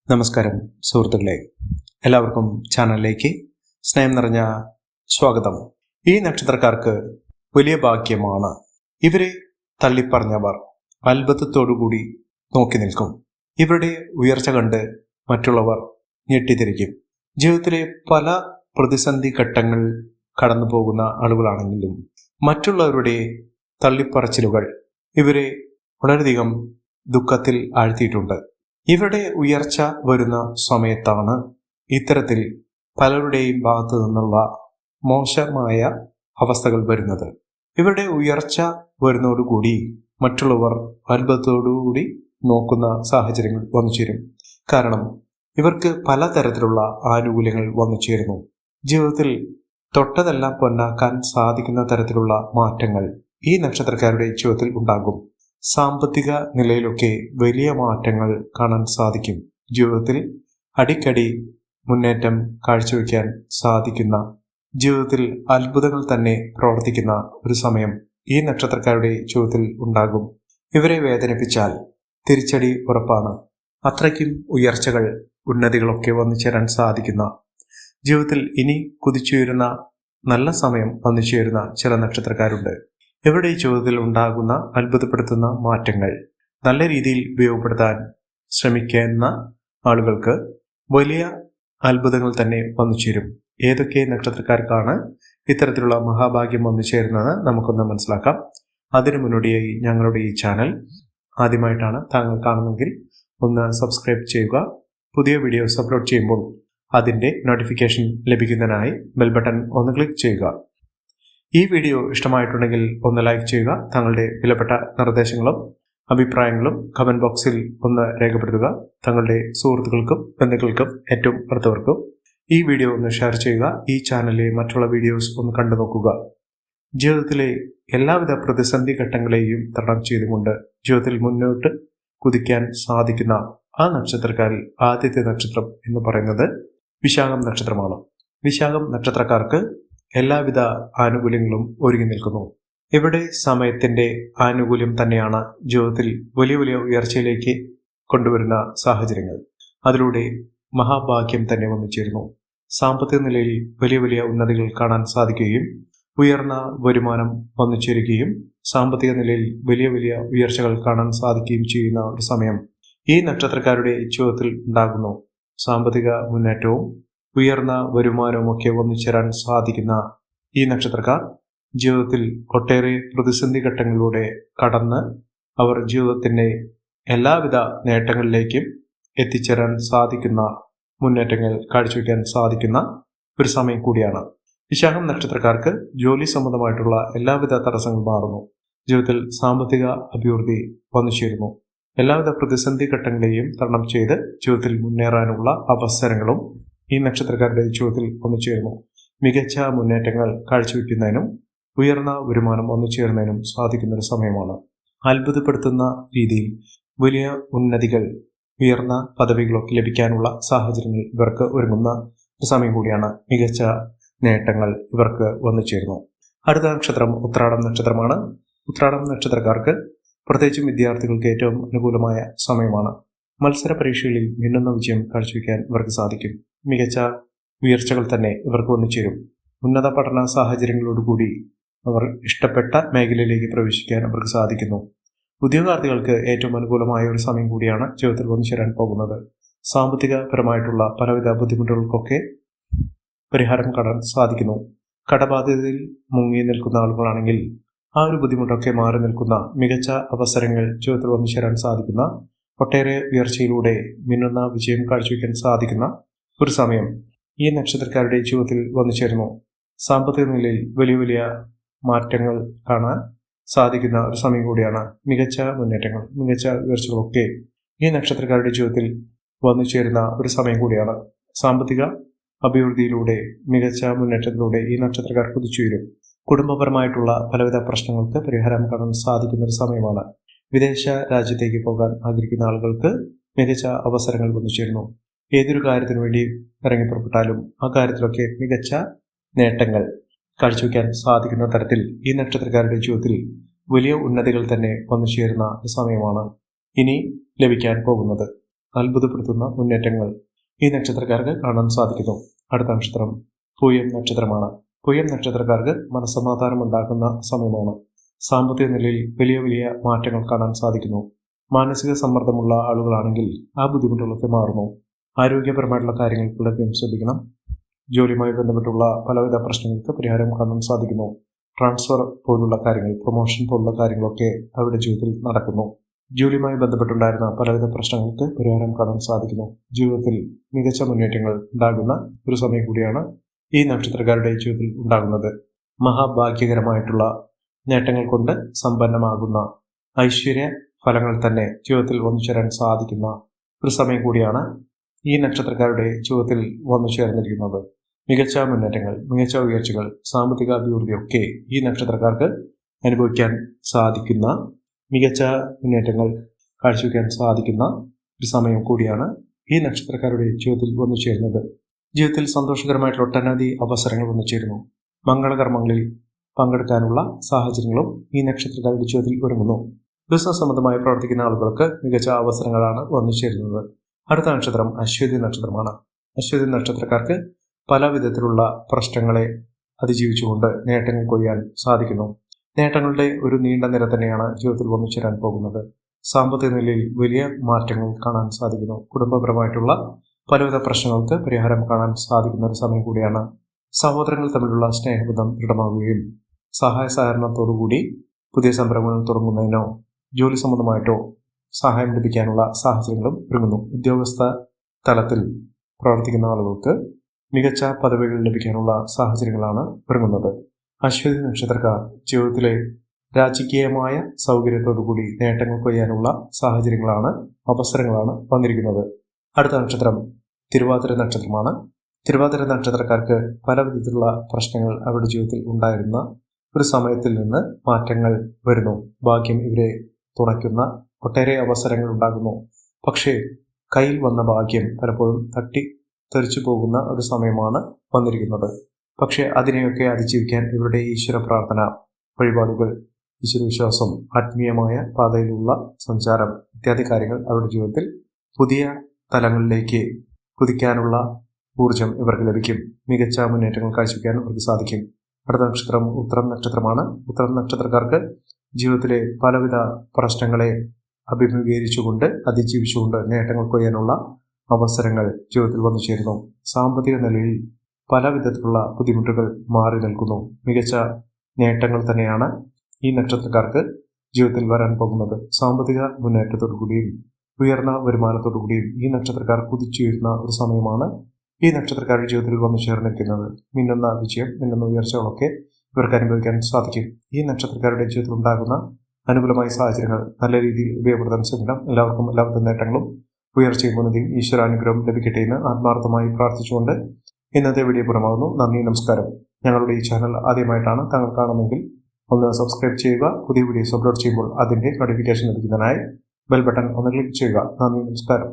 നമസ്കാരം സുഹൃത്തുക്കളെ, എല്ലാവർക്കും ചാനലിലേക്ക് സ്നേഹം നിറഞ്ഞ സ്വാഗതം. ഈ നക്ഷത്രക്കാർക്ക് വലിയ ഭാഗ്യമാണ്. ഇവരെ തള്ളിപ്പറഞ്ഞവർ അത്ഭുതത്തോടുകൂടി നോക്കി നിൽക്കും. ഇവരുടെ ഉയർച്ച കണ്ട് മറ്റുള്ളവർ ഞെട്ടിത്തിരിക്കും. ജീവിതത്തിലെ പല പ്രതിസന്ധി ഘട്ടങ്ങൾ കടന്നു പോകുന്ന ആളുകളാണെങ്കിലും മറ്റുള്ളവരുടെ തള്ളിപ്പറച്ചിലുകൾ ഇവരെ വളരെയധികം ദുഃഖത്തിൽ ആഴ്ത്തിയിട്ടുണ്ട്. ഇവരുടെ ഉയർച്ച വരുന്ന സമയത്താണ് ഇത്തരത്തിൽ പലരുടെയും ഭാഗത്തു നിന്നുള്ള മോശമായ അവസ്ഥകൾ വരുന്നത്. ഇവരുടെ ഉയർച്ച വരുന്നതോടുകൂടി മറ്റുള്ളവർ അത്ഭുതത്തോടുകൂടി നോക്കുന്ന സാഹചര്യങ്ങൾ വന്നു ചേരും. കാരണം ഇവർക്ക് പലതരത്തിലുള്ള ആനുകൂല്യങ്ങൾ വന്നു ചേരുന്നു. ജീവിതത്തിൽ തൊട്ടതെല്ലാം പൊന്നാക്കാൻ സാധിക്കുന്ന തരത്തിലുള്ള മാറ്റങ്ങൾ ഈ നക്ഷത്രക്കാരുടെ ജീവിതത്തിൽ ഉണ്ടാകും. സാമ്പത്തിക നിലയിലൊക്കെ വലിയ മാറ്റങ്ങൾ കാണാൻ സാധിക്കും. ജീവിതത്തിൽ അടിക്കടി മുന്നേറ്റം കാഴ്ചവെക്കാൻ സാധിക്കുന്ന, ജീവിതത്തിൽ അത്ഭുതങ്ങൾ തന്നെ പ്രവർത്തിക്കുന്ന ഒരു സമയം ഈ നക്ഷത്രക്കാരുടെ ജീവിതത്തിൽ ഉണ്ടാകും. ഇവരെ വേദനിപ്പിച്ചാൽ തിരിച്ചടി ഉറപ്പാണ്. അത്രയ്ക്കും ഉയർച്ചകൾ, ഉന്നതികളൊക്കെ വന്നു ചേരാൻ സാധിക്കുന്ന, ജീവിതത്തിൽ ഇനി കുതിച്ചുയരുന്ന നല്ല സമയം വന്നു ചേരുന്ന ചില നക്ഷത്രക്കാരുണ്ട്. ഇവരുടെ ജീവിതത്തിൽ ഉണ്ടാകുന്ന അത്ഭുതപ്പെടുത്തുന്ന മാറ്റങ്ങൾ നല്ല രീതിയിൽ ഉപയോഗപ്പെടുത്താൻ ശ്രമിക്കുന്ന ആളുകൾക്ക് വലിയ അത്ഭുതങ്ങൾ തന്നെ വന്നു ചേരും. ഏതൊക്കെ നക്ഷത്രക്കാർക്കാണ് ഇത്തരത്തിലുള്ള മഹാഭാഗ്യം വന്നു ചേരുന്നത് നമുക്കൊന്ന് മനസ്സിലാക്കാം. അതിനു മുന്നോടിയായി ഞങ്ങളുടെ ഈ ചാനൽ ആദ്യമായിട്ടാണ് താങ്കൾ കാണുന്നെങ്കിൽ ഒന്ന് സബ്സ്ക്രൈബ് ചെയ്യുക. പുതിയ വീഡിയോസ് അപ്ലോഡ് ചെയ്യുമ്പോൾ അതിൻ്റെ നോട്ടിഫിക്കേഷൻ ലഭിക്കുന്നതിനായി ബെൽ ബട്ടൺ ഒന്ന് ക്ലിക്ക് ചെയ്യുക. ഈ വീഡിയോ ഇഷ്ടമായിട്ടുണ്ടെങ്കിൽ ഒന്ന് ലൈക്ക് ചെയ്യുക. താങ്കളുടെ വിലപ്പെട്ട നിർദ്ദേശങ്ങളും അഭിപ്രായങ്ങളും കമന്റ് ബോക്സിൽ ഒന്ന് രേഖപ്പെടുത്തുക. തങ്ങളുടെ സുഹൃത്തുക്കൾക്കും ബന്ധുക്കൾക്കും ഏറ്റവും അടുത്തവർക്കും ഈ വീഡിയോ ഒന്ന് ഷെയർ ചെയ്യുക. ഈ ചാനലിലെ മറ്റുള്ള വീഡിയോസ് ഒന്ന് കണ്ടു നോക്കുക. ജീവിതത്തിലെ എല്ലാവിധ പ്രതിസന്ധി ഘട്ടങ്ങളെയും തരണം ചെയ്തുകൊണ്ട് ജീവിതത്തിൽ മുന്നോട്ട് കുതിക്കാൻ സാധിക്കുന്ന ആ നക്ഷത്രക്കാരിൽ ആദ്യത്തെ നക്ഷത്രം എന്ന് പറയുന്നത് വിശാഖം നക്ഷത്രമാണ്. വിശാഖം നക്ഷത്രക്കാർക്ക് എല്ലാവിധ ആനുകൂല്യങ്ങളും ഒരുങ്ങി നിൽക്കുന്നു. ഇവിടെ സമയത്തിന്റെ ആനുകൂല്യം തന്നെയാണ് ജീവിതത്തിൽ വലിയ വലിയ ഉയർച്ചയിലേക്ക് കൊണ്ടുവരുന്ന സാഹചര്യങ്ങൾ. അതിലൂടെ മഹാഭാഗ്യം തന്നെ വന്നു ചേരുന്നു. സാമ്പത്തിക നിലയിൽ വലിയ വലിയ ഉന്നതികൾ കാണാൻ സാധിക്കുകയും ഉയർന്ന വരുമാനം വന്നു ചേരുകയും സാമ്പത്തിക നിലയിൽ വലിയ വലിയ ഉയർച്ചകൾ കാണാൻ സാധിക്കുകയും ചെയ്യുന്ന ഒരു സമയം ഈ നക്ഷത്രക്കാരുടെ ജീവിതത്തിൽ ഉണ്ടാകുന്നു. സാമ്പത്തിക മുന്നേറ്റവും ഉയർന്ന വരുമാനവും ഒക്കെ വന്നു ചേരാൻ സാധിക്കുന്ന ഈ നക്ഷത്രക്കാർ ജീവിതത്തിൽ ഒട്ടേറെ പ്രതിസന്ധി ഘട്ടങ്ങളിലൂടെ കടന്ന് അവർ ജീവിതത്തിൻ്റെ എല്ലാവിധ നേട്ടങ്ങളിലേക്കും എത്തിച്ചേരാൻ സാധിക്കുന്ന, മുന്നേറ്റങ്ങൾ കാഴ്ചവെക്കാൻ സാധിക്കുന്ന ഒരു സമയം കൂടിയാണ്. വിശാഖം നക്ഷത്രക്കാർക്ക് ജോലി സംബന്ധമായിട്ടുള്ള എല്ലാവിധ തടസ്സങ്ങളും മാറുന്നു. ജീവിതത്തിൽ സാമ്പത്തിക അഭിവൃദ്ധി വന്നു ചേരുന്നു. എല്ലാവിധ പ്രതിസന്ധി ഘട്ടങ്ങളെയും തരണം ചെയ്ത് ജീവിതത്തിൽ മുന്നേറാനുള്ള അവസരങ്ങളും ഈ നക്ഷത്രക്കാരുടെ ജീവിതത്തിൽ വന്നു ചേരുന്നു. മികച്ച മുന്നേറ്റങ്ങൾ കാഴ്ചവെക്കുന്നതിനും ഉയർന്ന വരുമാനം വന്നു ചേരുന്നതിനും സാധിക്കുന്ന ഒരു സമയമാണ്. അത്ഭുതപ്പെടുത്തുന്ന രീതിയിൽ വലിയ ഉന്നതികൾ, ഉയർന്ന പദവികളൊക്കെ ലഭിക്കാനുള്ള സാഹചര്യങ്ങൾ ഇവർക്ക് ഒരുങ്ങുന്ന ഒരു സമയം കൂടിയാണ്. മികച്ച നേട്ടങ്ങൾ ഇവർക്ക് വന്നു ചേരുന്നു. അടുത്ത നക്ഷത്രം ഉത്രാടം നക്ഷത്രമാണ്. ഉത്രാടം നക്ഷത്രക്കാർക്ക് പ്രത്യേകിച്ചും വിദ്യാർത്ഥികൾക്ക് ഏറ്റവും അനുകൂലമായ സമയമാണ്. മത്സര പരീക്ഷകളിൽ മിന്നുന്ന വിജയം കാഴ്ചവെക്കാൻ ഇവർക്ക് സാധിക്കും. മികച്ച ഉയർച്ചകൾ തന്നെ ഇവർക്ക് വന്നു ചേരും. ഉന്നത പഠന സാഹചര്യങ്ങളോടുകൂടി അവർ ഇഷ്ടപ്പെട്ട മേഖലയിലേക്ക് പ്രവേശിക്കാൻ അവർക്ക് സാധിക്കുന്നു. ഉദ്യോഗാർത്ഥികൾക്ക് ഏറ്റവും അനുകൂലമായ ഒരു സമയം കൂടിയാണ് ജീവിതത്തിൽ വന്നു ചേരാൻ പോകുന്നത്. സാമ്പത്തികപരമായിട്ടുള്ള പലവിധ ബുദ്ധിമുട്ടുകൾക്കൊക്കെ പരിഹാരം കാണാൻ സാധിക്കുന്നു. കടബാധ്യതയിൽ മുങ്ങി നിൽക്കുന്ന ആളുകളാണെങ്കിൽ ആ ഒരു ബുദ്ധിമുട്ടൊക്കെ മാറി നിൽക്കുന്ന മികച്ച അവസരങ്ങൾ ജീവിതത്തിൽ വന്നു ചേരാൻ സാധിക്കുന്ന, ഒട്ടേറെ ഉയർച്ചയിലൂടെ മിന്നുന്ന വിജയം കാഴ്ചവെക്കാൻ സാധിക്കുന്ന ഒരു സമയം ഈ നക്ഷത്രക്കാരുടെ ജീവിതത്തിൽ വന്നു ചേരുന്നു. സാമ്പത്തിക നിലയിൽ വലിയ വലിയ മാറ്റങ്ങൾ കാണാൻ സാധിക്കുന്ന ഒരു സമയം കൂടിയാണ്. മികച്ച മുന്നേറ്റങ്ങൾ, മികച്ച ഉയർച്ചകളൊക്കെ ഈ നക്ഷത്രക്കാരുടെ ജീവിതത്തിൽ വന്നു ചേരുന്ന ഒരു സമയം കൂടിയാണ്. സാമ്പത്തിക അഭിവൃദ്ധിയിലൂടെ, മികച്ച മുന്നേറ്റത്തിലൂടെ ഈ നക്ഷത്രക്കാർ കുതിച്ചുയരും. കുടുംബപരമായിട്ടുള്ള പലവിധ പ്രശ്നങ്ങൾക്ക് പരിഹാരം കാണാൻ സാധിക്കുന്ന ഒരു സമയമാണ്. വിദേശ രാജ്യത്തേക്ക് പോകാൻ ആഗ്രഹിക്കുന്ന ആളുകൾക്ക് മികച്ച അവസരങ്ങൾ വന്നു ചേരുന്നു. ഏതൊരു കാര്യത്തിനു വേണ്ടി ഇറങ്ങിപ്പുറപ്പെട്ടാലും ആ കാര്യത്തിലൊക്കെ മികച്ച നേട്ടങ്ങൾ കാഴ്ചവെക്കാൻ സാധിക്കുന്ന തരത്തിൽ ഈ നക്ഷത്രക്കാരുടെ ജീവിതത്തിൽ വലിയ ഉന്നതികൾ തന്നെ വന്നു ചേരുന്ന സമയമാണ് ഇനി ലഭിക്കാൻ പോകുന്നത്. അത്ഭുതപ്പെടുത്തുന്ന മുന്നേറ്റങ്ങൾ ഈ നക്ഷത്രക്കാർക്ക് കാണാൻ സാധിക്കുന്നു. അടുത്ത നക്ഷത്രം പൂയം നക്ഷത്രമാണ്. പൂയം നക്ഷത്രക്കാർക്ക് മനസ്സമാധാനം ഉണ്ടാക്കുന്ന സമയമാണ്. സാമ്പത്തിക നിലയിൽ വലിയ വലിയ മാറ്റങ്ങൾ കാണാൻ സാധിക്കുന്നു. മാനസിക സമ്മർദ്ദമുള്ള ആളുകളാണെങ്കിൽ ആ ബുദ്ധിമുട്ടുകളൊക്കെ മാറുന്നു. ആരോഗ്യപരമായിട്ടുള്ള കാര്യങ്ങൾ വളരെയധികം ശ്രദ്ധിക്കണം. ജോലിയുമായി ബന്ധപ്പെട്ടുള്ള പലവിധ പ്രശ്നങ്ങൾക്ക് പരിഹാരം കാണാൻ സാധിക്കുന്നു. ട്രാൻസ്ഫർ പോലുള്ള കാര്യങ്ങൾ, പ്രൊമോഷൻ പോലുള്ള കാര്യങ്ങളൊക്കെ അവരുടെ ജീവിതത്തിൽ നടക്കുന്നു. ജോലിയുമായി ബന്ധപ്പെട്ടുണ്ടായിരുന്ന പലവിധ പ്രശ്നങ്ങൾക്ക് പരിഹാരം കാണാൻ സാധിക്കുന്നു. ജീവിതത്തിൽ മികച്ച മുന്നേറ്റങ്ങൾ ഉണ്ടാകുന്ന ഒരു സമയം കൂടിയാണ് ഈ നക്ഷത്രക്കാരുടെ ജീവിതത്തിൽ ഉണ്ടാകുന്നത്. മഹാഭാഗ്യകരമായിട്ടുള്ള നേട്ടങ്ങൾ കൊണ്ട് സമ്പന്നമാകുന്ന ഐശ്വര്യ ഫലങ്ങൾ തന്നെ ജീവിതത്തിൽ വന്നു ചേരാൻ സാധിക്കുന്ന ഒരു സമയം കൂടിയാണ് ഈ നക്ഷത്രക്കാരുടെ ജീവിതത്തിൽ വന്നു ചേർന്നിരിക്കുന്നത്. മികച്ച മുന്നേറ്റങ്ങൾ, മികച്ച ഉയർച്ചകൾ, സാമ്പത്തിക അഭിവൃദ്ധിയൊക്കെ ഈ നക്ഷത്രക്കാർക്ക് അനുഭവിക്കാൻ സാധിക്കുന്ന, മികച്ച മുന്നേറ്റങ്ങൾ കാഴ്ചവെക്കാൻ സാധിക്കുന്ന ഒരു സമയം കൂടിയാണ് ഈ നക്ഷത്രക്കാരുടെ ജീവിതത്തിൽ വന്നു ചേരുന്നത്. ജീവിതത്തിൽ സന്തോഷകരമായിട്ടുള്ള ഒട്ടനവധി അവസരങ്ങൾ വന്നു ചേരുന്നു. മംഗളകർമ്മങ്ങളിൽ പങ്കെടുക്കാനുള്ള സാഹചര്യങ്ങളും ഈ നക്ഷത്രക്കാരുടെ ജീവിതത്തിൽ ഒരുങ്ങുന്നു. ബിസിനസ് സംബന്ധമായി പ്രവർത്തിക്കുന്ന ആളുകൾക്ക് മികച്ച അവസരങ്ങളാണ് വന്നു ചേരുന്നത്. അടുത്ത നക്ഷത്രം അശ്വതി നക്ഷത്രമാണ്. അശ്വതി നക്ഷത്രക്കാർക്ക് പല വിധത്തിലുള്ള പ്രശ്നങ്ങളെ അതിജീവിച്ചുകൊണ്ട് നേട്ടങ്ങൾ കൊയ്യാൻ സാധിക്കുന്നു. നേട്ടങ്ങളുടെ ഒരു നീണ്ട നിര തന്നെയാണ് ജീവിതത്തിൽ വന്നു ചേരാൻ പോകുന്നത്. സാമ്പത്തിക നിലയിൽ വലിയ മാറ്റങ്ങൾ കാണാൻ സാധിക്കുന്നു. കുടുംബപരമായിട്ടുള്ള പലവിധ പ്രശ്നങ്ങൾക്ക് പരിഹാരം കാണാൻ സാധിക്കുന്ന ഒരു സമയം കൂടിയാണ്. സഹോദരങ്ങൾ തമ്മിലുള്ള സ്നേഹബന്ധം ദൃഢമാവുകയും സഹായ സഹകരണത്തോടുകൂടി പുതിയ സംരംഭങ്ങൾ തുടങ്ങുന്നതിനോ ജോലി സംബന്ധമായിട്ടോ സഹായം ലഭിക്കാനുള്ള സാഹചര്യങ്ങളും ഒരുങ്ങുന്നു. ഉദ്യോഗസ്ഥ തലത്തിൽ പ്രവർത്തിക്കുന്ന ആളുകൾക്ക് മികച്ച പദവികൾ ലഭിക്കാനുള്ള സാഹചര്യങ്ങളാണ് ഒരുങ്ങുന്നത്. അശ്വതി നക്ഷത്രക്കാർ ജീവിതത്തിലെ രാജകീയമായ സൗകര്യത്തോടുകൂടി നേട്ടങ്ങൾ കൊയ്യാനുള്ള സാഹചര്യങ്ങളാണ്, അവസരങ്ങളാണ് വന്നിരിക്കുന്നത്. അടുത്ത നക്ഷത്രം തിരുവാതിര നക്ഷത്രമാണ്. തിരുവാതിര നക്ഷത്രക്കാർക്ക് പല വിധത്തിലുള്ള പ്രശ്നങ്ങൾ അവരുടെ ജീവിതത്തിൽ ഉണ്ടായിരുന്ന ഒരു സമയത്തിൽ നിന്ന് മാറ്റങ്ങൾ വരുന്നു. ഭാഗ്യം ഇവരെ തുണയ്ക്കുന്ന ഒട്ടേറെ അവസരങ്ങൾ ഉണ്ടാകുന്നു. പക്ഷേ കയ്യിൽ വന്ന ഭാഗ്യം പലപ്പോഴും തെറിച്ചു പോകുന്ന ഒരു സമയമാണ് വന്നിരിക്കുന്നത്. പക്ഷേ അതിനെയൊക്കെ അതിജീവിക്കാൻ ഇവരുടെ ഈശ്വര പ്രാർത്ഥന, വഴിപാടുകൾ, ഈശ്വരവിശ്വാസം, ആത്മീയമായ പാതയിലുള്ള സഞ്ചാരം ഇത്യാദി കാര്യങ്ങൾ അവരുടെ ജീവിതത്തിൽ പുതിയ തലങ്ങളിലേക്ക് കുതിക്കാനുള്ള ഊർജം ഇവർക്ക് ലഭിക്കും. മികച്ച മുന്നേറ്റങ്ങൾ കാഴ്ചവെക്കാൻ ഇവർക്ക് സാധിക്കും. അടുത്ത നക്ഷത്രം ഉത്തരം നക്ഷത്രമാണ്. ഉത്തരം നക്ഷത്രക്കാർക്ക് ജീവിതത്തിലെ പലവിധ പ്രശ്നങ്ങളെ അഭിമുഖീകരിച്ചുകൊണ്ട് അതിജീവിച്ചുകൊണ്ട് നേട്ടങ്ങൾ കൊയ്യാനുള്ള അവസരങ്ങൾ ജീവിതത്തിൽ വന്നു ചേരുന്നു. സാമ്പത്തിക നിലയിൽ പല വിധത്തിലുള്ള ബുദ്ധിമുട്ടുകൾ മാറി നിൽക്കുന്നു. മികച്ച നേട്ടങ്ങൾ തന്നെയാണ് ഈ നക്ഷത്രക്കാർക്ക് ജീവിതത്തിൽ വരാൻ പോകുന്നത്. സാമ്പത്തിക മുന്നേറ്റത്തോടുകൂടിയും ഉയർന്ന വരുമാനത്തോടുകൂടിയും ഈ നക്ഷത്രക്കാർ കുതിച്ചുയരുന്ന ഒരു സമയമാണ് ഈ നക്ഷത്രക്കാരുടെ ജീവിതത്തിൽ വന്നു ചേർന്നിരിക്കുന്നത്. മിന്നുന്ന വിജയം, മിന്നുന്ന ഉയർച്ചകളൊക്കെ ഇവർക്ക് അനുഭവിക്കാൻ സാധിക്കും. ഈ നക്ഷത്രക്കാരുടെ ജീവിതത്തിൽ ഉണ്ടാകുന്ന അനുകൂലമായ സാഹചര്യങ്ങൾ നല്ല രീതിയിൽ ഉപയോഗപ്പെടുത്താൻ ശ്രമിക്കണം. എല്ലാവർക്കും എല്ലാവിധ നേട്ടങ്ങളും ഉയർച്ചയും ഉന്നതിയും ഈശ്വരാനുഗ്രഹം ലഭിക്കട്ടെ എന്ന് ആത്മാർത്ഥമായി പ്രാർത്ഥിച്ചുകൊണ്ട് ഇന്നത്തെ വീഡിയോ പൂർണ്ണമാകുന്നു. നന്ദി, നമസ്കാരം. ഞങ്ങളുടെ ഈ ചാനൽ ആദ്യമായിട്ടാണ് താങ്കൾ കാണുമെങ്കിൽ ഒന്ന് സബ്സ്ക്രൈബ് ചെയ്യുക. പുതിയ വീഡിയോസ് അപ്ലോഡ് ചെയ്യുമ്പോൾ അതിൻ്റെ നോട്ടിഫിക്കേഷൻ ലഭിക്കുന്നതിനായി ബെൽ ബട്ടൺ ഒന്ന് ക്ലിക്ക് ചെയ്യുക. നന്ദി, നമസ്കാരം.